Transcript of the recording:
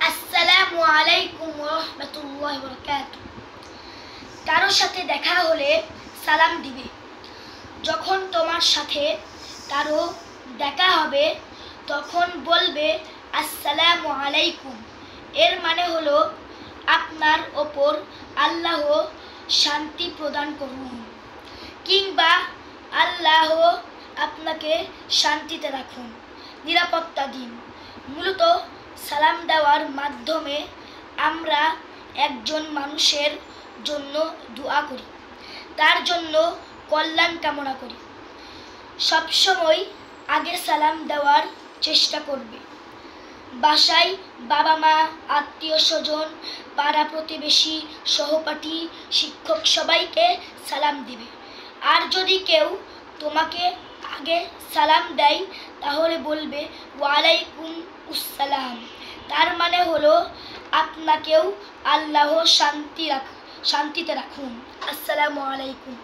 আসসালামু আলাইকুম ওয়া রাহমাতুল্লাহি ওয়া বারাকাতুহু। কারোর সাথে দেখা হলে সালাম দিবে। যখন তোমার সাথে কারো দেখা হবে তখন বলবে আসসালামু আলাইকুম। এর মানে হলো আপনার ওপর আল্লাহ শান্তি প্রদান করুন, কিংবা আল্লাহ আপনাকে শান্তিতে রাখুন, নিরাপত্তা দিন। মূলত সালাম দেওয়ার মাধ্যমে আমরা একজন মানুষের জন্য দোয়া করি, তার জন্য কল্যাণ কামনা করি। সবসময় আগে সালাম দেওয়ার চেষ্টা করবে। বাসায় বাবা মা, আত্মীয় স্বজন, পাড়া প্রতিবেশী, সহপাঠী, শিক্ষক সবাইকে সালাম দিবে। আর যদি কেউ তোমাকে আগে সালাম দেয় তাহলে বলবে ওয়ালাইকুম আসসালাম। তার মানে হলো আপনাকেও আল্লাহ শান্তিতে রাখুন। আসসালামু আলাইকুম।